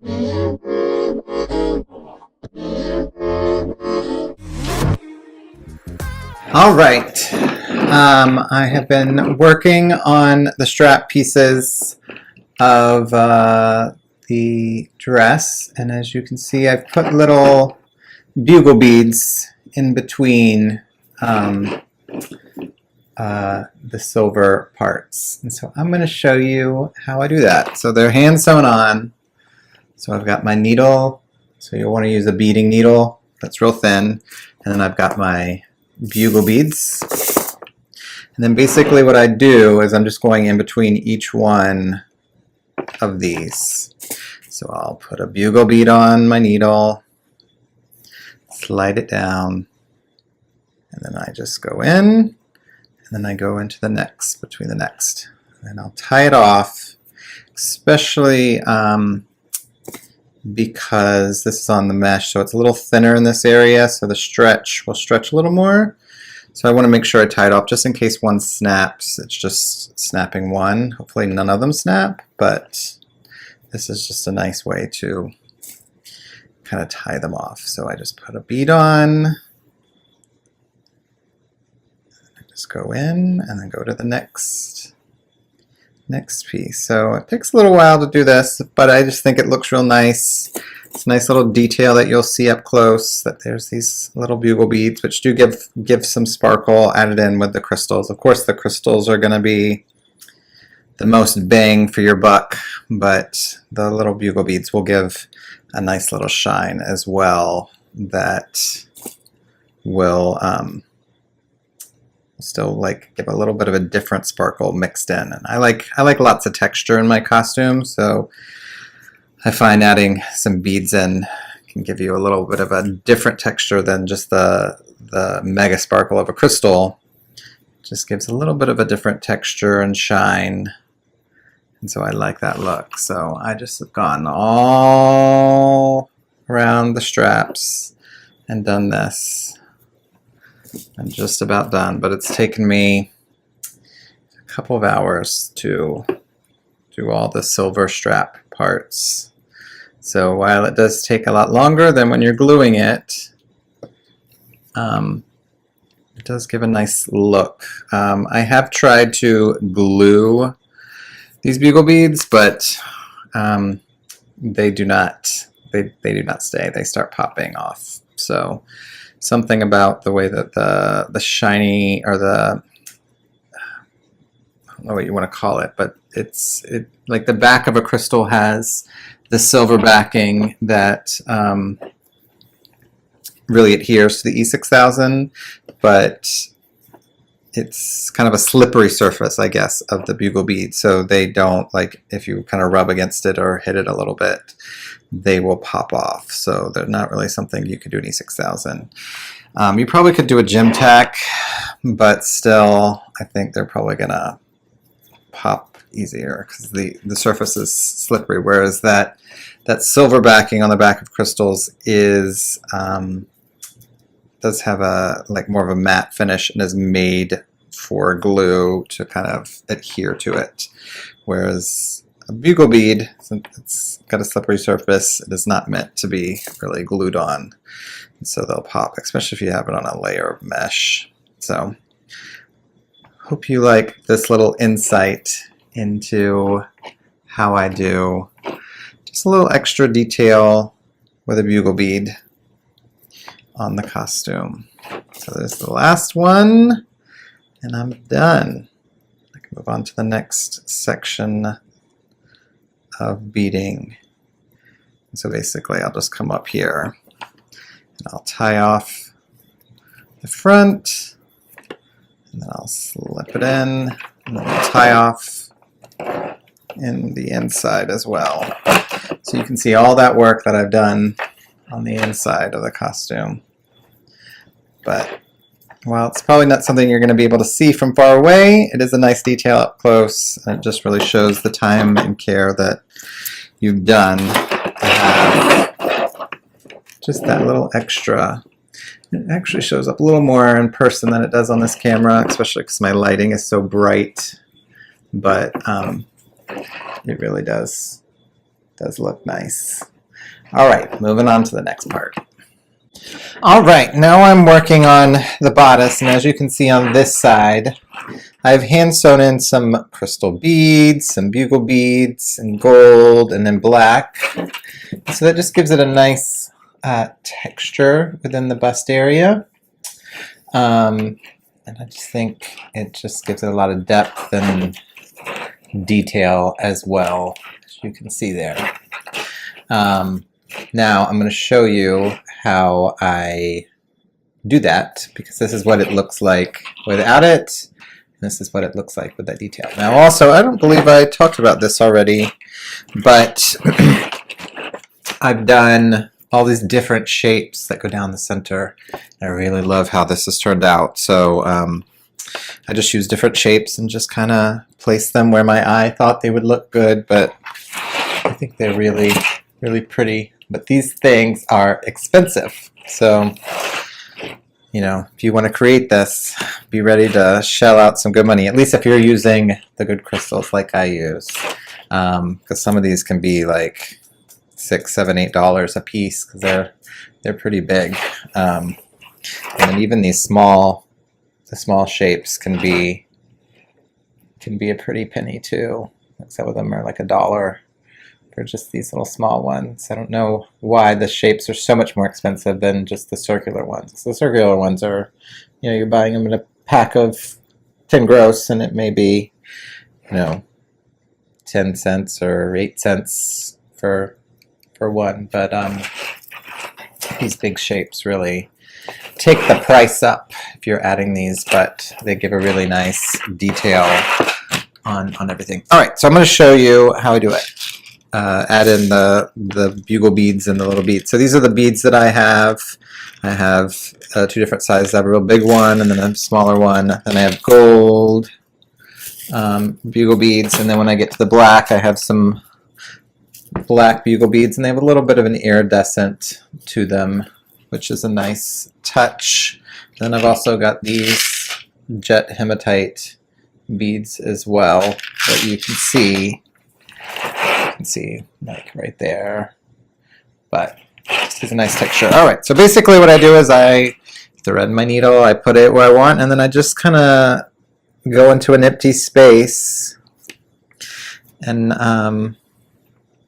All right, I have been working on the strap pieces of the dress, and as you can see, I've put little bugle beads in between the silver parts. And so I'm going to show you how I do that. So they're hand sewn on. So I've got my needle, so you'll want to use a beading needle that's real thin, and then I've got my bugle beads. And then basically what I do is I'm just going in between each one of these. So I'll put a bugle bead on my needle, slide it down, and then I just go in, and then I go into the next, between the next. And I'll tie it off, especially because this is on the mesh, so it's a little thinner in this area, so the stretch will stretch a little more. So I want to make sure I tie it off just in case one snaps. It's just snapping one. Hopefully none of them snap, but this is just a nice way to kind of tie them off. So I just put a bead on, I just go in and then go to the next piece. So it takes a little while to do this, but I just think it looks real nice. It's a nice little detail that you'll see up close, that there's these little bugle beads, which do give some sparkle added in with the crystals. Of course, the crystals are going to be the most bang for your buck, but the little bugle beads will give a nice little shine as well that will still like give a little bit of a different sparkle mixed in. And I like lots of texture in my costume, so I find adding some beads in can give you a little bit of a different texture than just the mega sparkle of a crystal. It just gives a little bit of a different texture and shine, and so I like that look. So I just have gone all around the straps and done this. I'm just about done, but it's taken me a couple of hours to do all the silver strap parts. So while it does take a lot longer than when you're gluing it, it does give a nice look. I have tried to glue these bugle beads, but they do not stay. They start popping off. So something about the way that the shiny, or the, I don't know what you want to call it, but it's like the back of a crystal has the silver backing that really adheres to the E6000, but it's kind of a slippery surface, I guess, of the bugle bead, so they don't, like, if you kind of rub against it or hit it a little bit, they will pop off. So they're not really something you could do in E6000. You probably could do a gym tack, but still, I think they're probably gonna pop easier because the surface is slippery, whereas that silver backing on the back of crystals is does have a more of a matte finish and is made for glue to kind of adhere to it, whereas a bugle bead, since it's got a slippery surface, it is not meant to be really glued on, and so they'll pop, especially if you have it on a layer of mesh. So hope you like this little insight into how I do just a little extra detail with a bugle bead on the costume. So there's the last one, and I'm done. I can move on to the next section of beading. So basically I'll just come up here and I'll tie off the front, and then I'll slip it in, and then I'll tie off in the inside as well. So you can see all that work that I've done on the inside of the costume. But while it's probably not something you're going to be able to see from far away, it is a nice detail up close, and it just really shows the time and care that you've done to have just that little extra. It actually shows up a little more in person than it does on this camera, especially because my lighting is so bright, but it really does does look nice. All right, moving on to the next part. All right, now I'm working on the bodice, and as you can see on this side, I've hand sewn in some crystal beads, some bugle beads, and gold, and then black. So that just gives it a nice texture within the bust area. And I just think it just gives it a lot of depth and detail as well, as you can see there. Now I'm going to show you how I do that, because this is what it looks like without it. This is what it looks like with that detail. Now also, I don't believe I talked about this already, but I've done all these different shapes that go down the center. I really love how this has turned out. So I just use different shapes and just kind of place them where my eye thought they would look good, but I think they're really, really pretty. But these things are expensive. So, you know, if you want to create this, be ready to shell out some good money, at least if you're using the good crystals like I use. Because some of these can be like $6, $7, $8 a piece, because they're pretty big. And even these the small shapes can be a pretty penny too. Some of them are like $1 for just these little small ones. I don't know why the shapes are so much more expensive than just the circular ones. The circular ones are, you know, you're buying them in a pack of 10 gross, and it may be, you know, 10 cents or 8 cents for one. But these big shapes really take the price up if you're adding these, but they give a really nice detail on everything. All right, so I'm going to show you how I do it. Add in the bugle beads and the little beads. So these are the beads that I have. I have 2 different sizes. I have a real big one, and then a smaller one. Then I have gold bugle beads, and then when I get to the black, I have some black bugle beads, and they have a little bit of an iridescent to them, which is a nice touch. Then I've also got these jet hematite beads as well that you can see. Like right there, but it's a nice texture. All right, so basically what I do is I thread my needle, I put it where I want, and then I just kind of go into an empty space and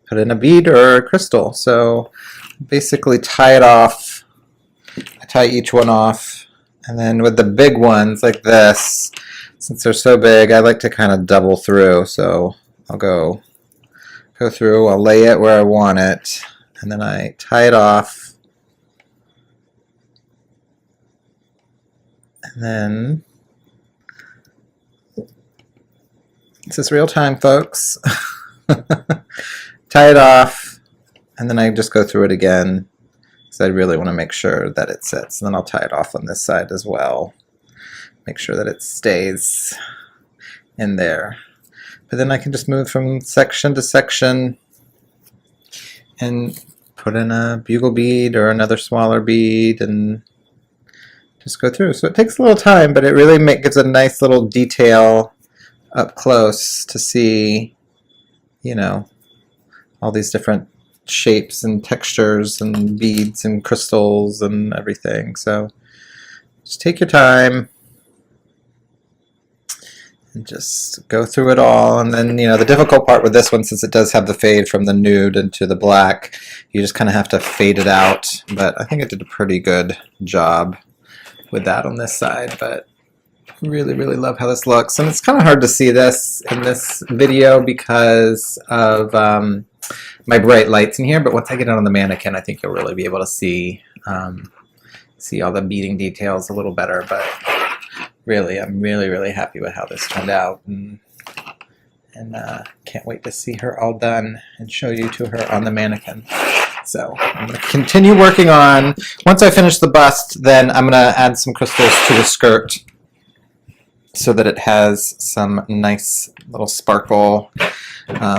put in a bead or a crystal. So basically tie it off. I tie each one off, and then with the big ones like this, since they're so big, I like to kind of double through. So I'll go through, I'll lay it where I want it, and then I tie it off, and then this is real time, folks. Tie it off, and then I just go through it again, because I really want to make sure that it sits. And then I'll tie it off on this side as well, make sure that it stays in there. But then I can just move from section to section and put in a bugle bead or another smaller bead and just go through. So it takes a little time, but it really gives a nice little detail up close to see, you know, all these different shapes and textures and beads and crystals and everything. So just take your time and just go through it all. And then, you know, the difficult part with this one, since it does have the fade from the nude into the black, you just kind of have to fade it out. But I think it did a pretty good job with that on this side. But really, really love how this looks. And it's kind of hard to see this in this video because of my bright lights in here. But once I get it on the mannequin, I think you'll really be able to see all the beading details a little better. But really, I'm really, really happy with how this turned out, and can't wait to see her all done and show you to her on the mannequin. So I'm going to continue working on. Once I finish the bust, then I'm going to add some crystals to the skirt so that it has some nice little sparkle,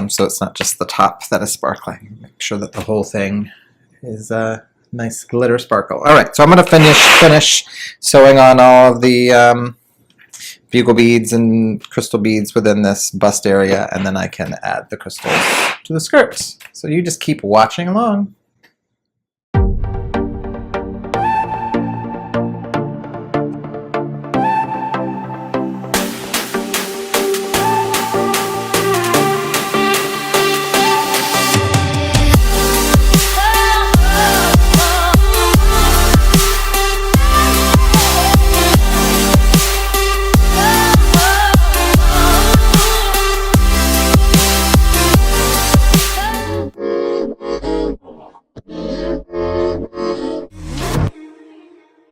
so it's not just the top that is sparkling. Make sure that the whole thing is nice glitter sparkle. All right, so I'm going to finish sewing on all of the bugle beads and crystal beads within this bust area, and then I can add the crystals to the skirts. So you just keep watching along.